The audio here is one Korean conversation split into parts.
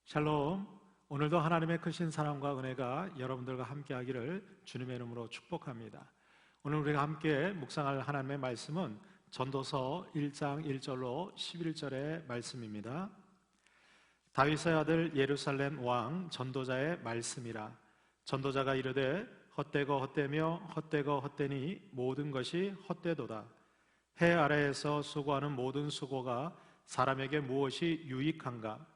샬롬. 오늘도 하나님의 크신 사랑과 은혜가 여러분들과 함께 하기를 주님의 이름으로 축복합니다. 오늘 우리가 함께 묵상할 하나님의 말씀은 전도서 1장 1절로 11절의 말씀입니다. 다윗의 아들 예루살렘 왕 전도자의 말씀이라. 전도자가 이르되 헛되고 헛되며 헛되고 헛되니 모든 것이 헛되도다. 해 아래에서 수고하는 모든 수고가 사람에게 무엇이 유익한가?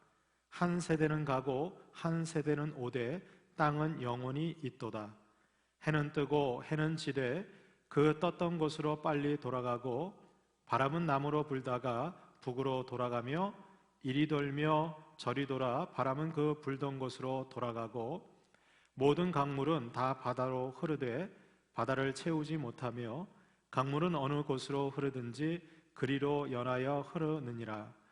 한 세대는 가고 한 세대는 오되 땅은 영원히 있도다. 해는 뜨고 해는 지되 그 떴던 곳으로 빨리 돌아가고 바람은 남으로 불다가 북으로 돌아가며 이리 돌며 저리 돌아 바람은 그 불던 곳으로 돌아가고 모든 강물은 다 바다로 흐르되 바다를 채우지 못하며 강물은 어느 곳으로 흐르든지 그리로 연하여 흐르느니라.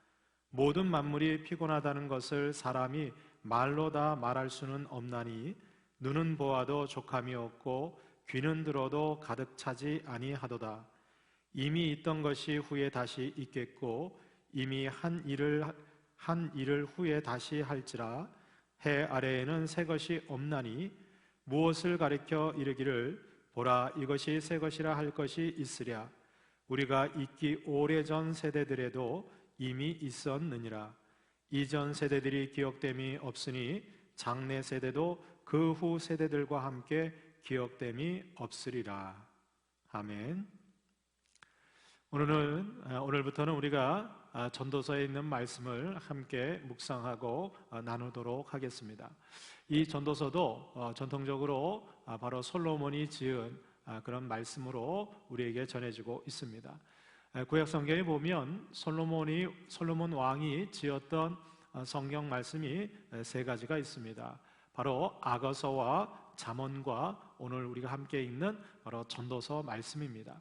모든 만물이 피곤하다는 것을 사람이 말로 다 말할 수는 없나니 눈은 보아도 족함이 없고 귀는 들어도 가득 차지 아니하도다. 이미 있던 것이 후에 다시 있겠고 이미 한 일을 후에 다시 할지라. 해 아래에는 새 것이 없나니 무엇을 가리켜 이르기를 보라 이것이 새 것이라 할 것이 있으랴. 우리가 있기 오래전 세대들에도 이미 있었느니라. 이전 세대들이 기억됨이 없으니 장래 세대도 그 후 세대들과 함께 기억됨이 없으리라. 아멘. 오늘부터는 우리가 전도서에 있는 말씀을 함께 묵상하고 나누도록 하겠습니다. 이 전도서도 전통적으로 바로 솔로몬이 지은 그런 말씀으로 우리에게 전해지고 있습니다. 구약 성경에 보면 솔로몬 왕이 지었던 성경 말씀이 세 가지가 있습니다. 바로 아가서와 잠언과 오늘 우리가 함께 읽는 바로 전도서 말씀입니다.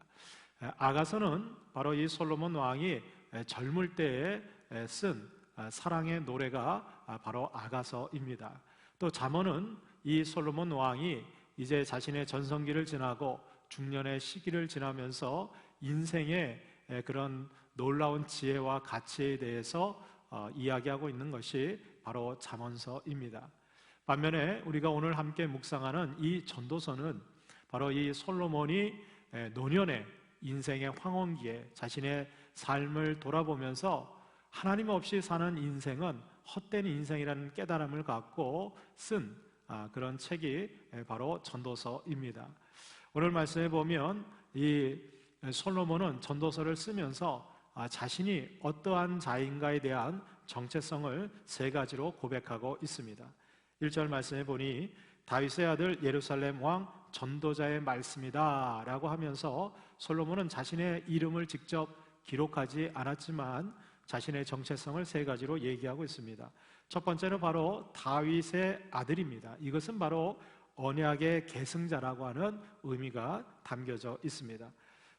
아가서는 바로 이 솔로몬 왕이 젊을 때에 쓴 사랑의 노래가 바로 아가서입니다. 또 잠언은 이 솔로몬 왕이 이제 자신의 전성기를 지나고 중년의 시기를 지나면서 인생의 그런 놀라운 지혜와 가치에 대해서 이야기하고 있는 것이 바로 잠언서입니다. 반면에 우리가 오늘 함께 묵상하는 이 전도서는 바로 이 솔로몬이 노년의 인생의 황혼기에 자신의 삶을 돌아보면서 하나님 없이 사는 인생은 헛된 인생이라는 깨달음을 갖고 쓴 그런 책이 바로 전도서입니다. 오늘 말씀에 보면 이 솔로몬은 전도서를 쓰면서 자신이 어떠한 자인가에 대한 정체성을 세 가지로 고백하고 있습니다. 1절 말씀에 보니 다윗의 아들 예루살렘 왕 전도자의 말씀이다 라고 하면서 솔로몬은 자신의 이름을 직접 기록하지 않았지만 자신의 정체성을 세 가지로 얘기하고 있습니다. 첫 번째는 바로 다윗의 아들입니다. 이것은 바로 언약의 계승자라고 하는 의미가 담겨져 있습니다.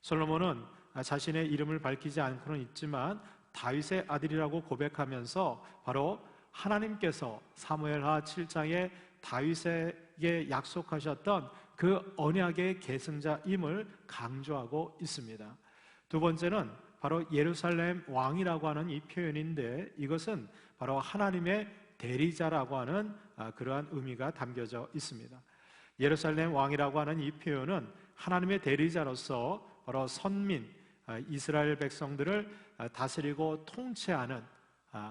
솔로몬은 자신의 이름을 밝히지 않고는 있지만 다윗의 아들이라고 고백하면서 바로 하나님께서 사무엘하 7장에 다윗에게 약속하셨던 그 언약의 계승자임을 강조하고 있습니다. 두 번째는 바로 예루살렘 왕이라고 하는 이 표현인데 이것은 바로 하나님의 대리자라고 하는 그러한 의미가 담겨져 있습니다. 예루살렘 왕이라고 하는 이 표현은 하나님의 대리자로서 바로 선민, 이스라엘 백성들을 다스리고 통치하는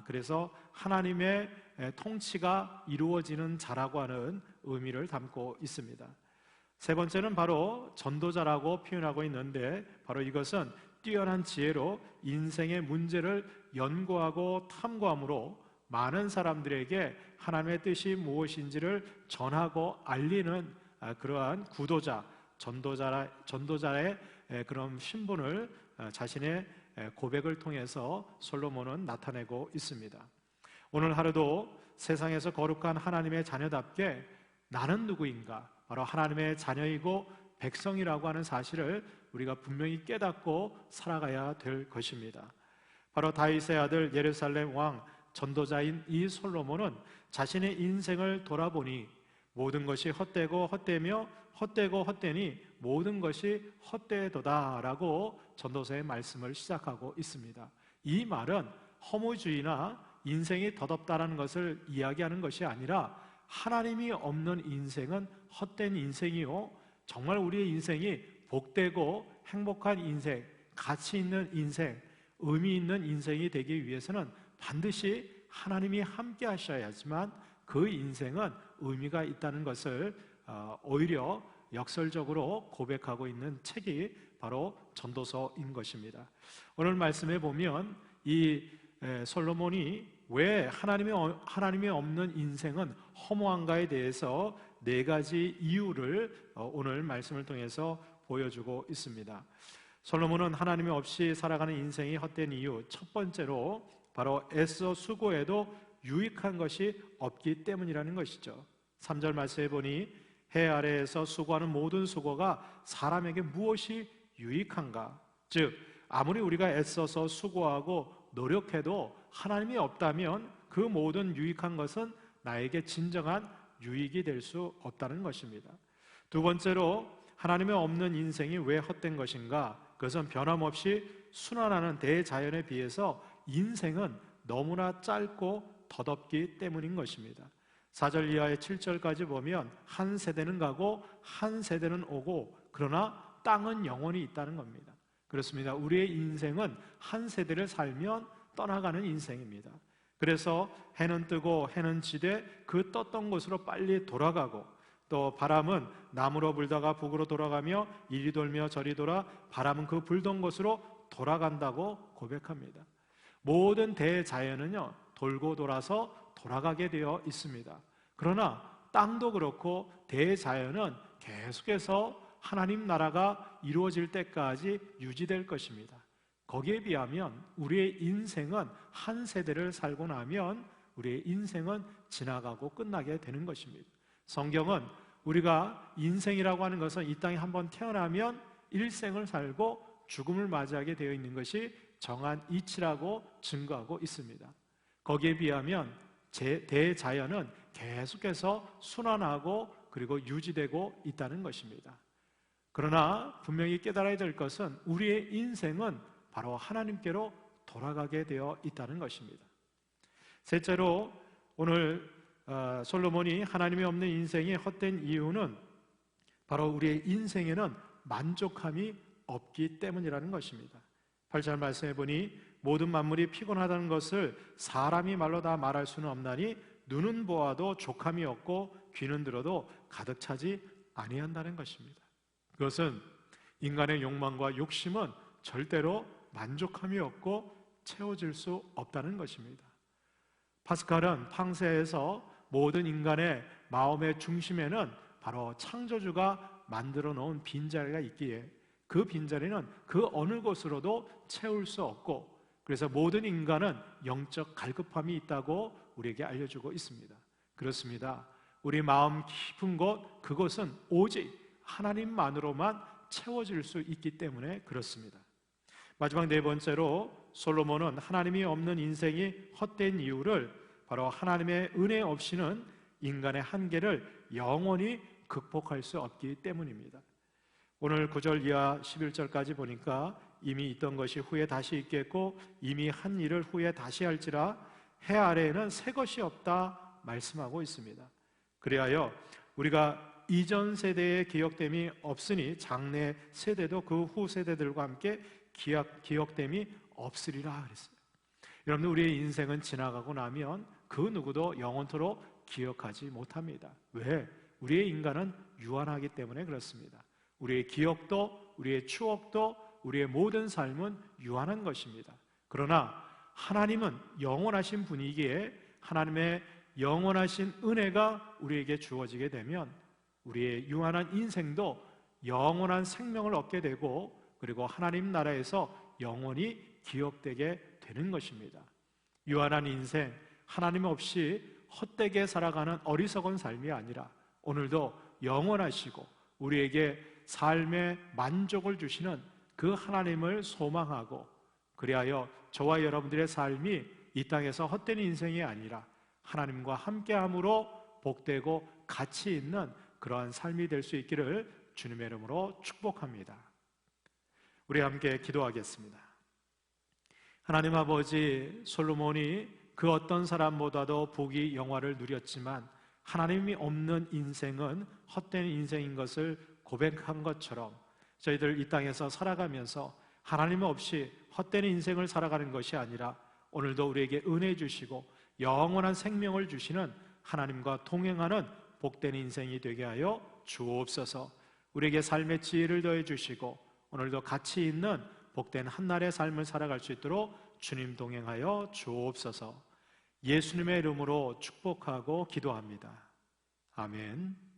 그래서 하나님의 통치가 이루어지는 자라고 하는 의미를 담고 있습니다. 세 번째는 바로 전도자라고 표현하고 있는데 바로 이것은 뛰어난 지혜로 인생의 문제를 연구하고 탐구함으로 많은 사람들에게 하나님의 뜻이 무엇인지를 전하고 알리는 그러한 구도자, 전도자의 그런 신분을 자신의 고백을 통해서 솔로몬은 나타내고 있습니다. 오늘 하루도 세상에서 거룩한 하나님의 자녀답게 나는 누구인가? 바로 하나님의 자녀이고 백성이라고 하는 사실을 우리가 분명히 깨닫고 살아가야 될 것입니다. 바로 다윗의 아들 예루살렘 왕 전도자인 이 솔로몬은 자신의 인생을 돌아보니 모든 것이 헛되고 헛되며 헛되고 헛되니 모든 것이 헛되도다 라고 전도서의 말씀을 시작하고 있습니다. 이 말은 허무주의나 인생이 덧없다라는 것을 이야기하는 것이 아니라 하나님이 없는 인생은 헛된 인생이요, 정말 우리의 인생이 복되고 행복한 인생, 가치 있는 인생, 의미 있는 인생이 되기 위해서는 반드시 하나님이 함께 하셔야지만 그 인생은 의미가 있다는 것을 오히려 역설적으로 고백하고 있는 책이 바로 전도서인 것입니다. 오늘 말씀에 보면 이 솔로몬이 왜 하나님이 없는 인생은 허무한가에 대해서 4가지 이유를 오늘 말씀을 통해서 보여주고 있습니다. 솔로몬은 하나님이 없이 살아가는 인생이 헛된 이유, 첫 번째로 바로 애써 수고해도 유익한 것이 없기 때문이라는 것이죠. 3절 말씀에 보니 해 아래에서 수고하는 모든 수고가 사람에게 무엇이 유익한가? 즉 아무리 우리가 애써서 수고하고 노력해도 하나님이 없다면 그 모든 유익한 것은 나에게 진정한 유익이 될 수 없다는 것입니다. 두 번째로 하나님이 없는 인생이 왜 헛된 것인가? 그것은 변함없이 순환하는 대자연에 비해서 인생은 너무나 짧고 덧없기 때문인 것입니다. 4절 이하의 7절까지 보면 한 세대는 가고 한 세대는 오고 그러나 땅은 영원히 있다는 겁니다. 그렇습니다. 우리의 인생은 한 세대를 살면 떠나가는 인생입니다. 그래서 해는 뜨고 해는 지되 그 떴던 곳으로 빨리 돌아가고, 또 바람은 남으로 불다가 북으로 돌아가며 이리 돌며 저리 돌아 바람은 그 불던 곳으로 돌아간다고 고백합니다. 모든 대자연은요 돌고 돌아서 돌아가게 되어 있습니다. 그러나 땅도 그렇고 대자연은 계속해서 하나님 나라가 이루어질 때까지 유지될 것입니다. 거기에 비하면 우리의 인생은 한 세대를 살고 나면 우리의 인생은 지나가고 끝나게 되는 것입니다. 성경은 우리가 인생이라고 하는 것은 이 땅에 한번 태어나면 일생을 살고 죽음을 맞이하게 되어 있는 것이 정한 이치라고 증거하고 있습니다. 거기에 비하면 대자연은 계속해서 순환하고 그리고 유지되고 있다는 것입니다. 그러나 분명히 깨달아야 될 것은 우리의 인생은 바로 하나님께로 돌아가게 되어 있다는 것입니다. 셋째로 오늘 솔로몬이 하나님이 없는 인생이 헛된 이유는 바로 우리의 인생에는 만족함이 없기 때문이라는 것입니다. 8절 말씀해 보니 모든 만물이 피곤하다는 것을 사람이 말로 다 말할 수는 없나니 눈은 보아도 족함이 없고 귀는 들어도 가득 차지 아니한다는 것입니다. 그것은 인간의 욕망과 욕심은 절대로 만족함이 없고 채워질 수 없다는 것입니다. 파스칼은 팡세에서 모든 인간의 마음의 중심에는 바로 창조주가 만들어 놓은 빈자리가 있기에 그 빈자리는 그 어느 곳으로도 채울 수 없고, 그래서 모든 인간은 영적 갈급함이 있다고 우리에게 알려주고 있습니다. 그렇습니다. 우리 마음 깊은 곳, 그곳은 오직 하나님만으로만 채워질 수 있기 때문에 그렇습니다. 마지막 4번째로 솔로몬은 하나님이 없는 인생이 헛된 이유를 바로 하나님의 은혜 없이는 인간의 한계를 영원히 극복할 수 없기 때문입니다. 오늘 9절 이하 11절까지 보니까 이미 있던 것이 후에 다시 있겠고 이미 한 일을 후에 다시 할지라 해 아래에는 새 것이 없다 말씀하고 있습니다. 그리하여 우리가 이전 세대의 기억됨이 없으니 장래 세대도 그 후 세대들과 함께 기억됨이 없으리라 그랬어요. 여러분들, 우리의 인생은 지나가고 나면 그 누구도 영원토록 기억하지 못합니다. 왜? 우리의 인간은 유한하기 때문에 그렇습니다. 우리의 기억도 우리의 추억도 우리의 모든 삶은 유한한 것입니다. 그러나 하나님은 영원하신 분이기에 하나님의 영원하신 은혜가 우리에게 주어지게 되면 우리의 유한한 인생도 영원한 생명을 얻게 되고 그리고 하나님 나라에서 영원히 기억되게 되는 것입니다. 유한한 인생, 하나님 없이 헛되게 살아가는 어리석은 삶이 아니라 오늘도 영원하시고 우리에게 삶의 만족을 주시는 그 하나님을 소망하고, 그리하여 저와 여러분들의 삶이 이 땅에서 헛된 인생이 아니라 하나님과 함께함으로 복되고 가치 있는 그러한 삶이 될 수 있기를 주님의 이름으로 축복합니다. 우리 함께 기도하겠습니다. 하나님 아버지, 솔로몬이 그 어떤 사람보다도 복이 영화를 누렸지만 하나님이 없는 인생은 헛된 인생인 것을 고백한 것처럼 저희들 이 땅에서 살아가면서 하나님 없이 헛된 인생을 살아가는 것이 아니라 오늘도 우리에게 은혜 주시고 영원한 생명을 주시는 하나님과 동행하는 복된 인생이 되게 하여 주옵소서. 우리에게 삶의 지혜를 더해 주시고 오늘도 가치 있는 복된 한날의 삶을 살아갈 수 있도록 주님 동행하여 주옵소서. 예수님의 이름으로 축복하고 기도합니다. 아멘.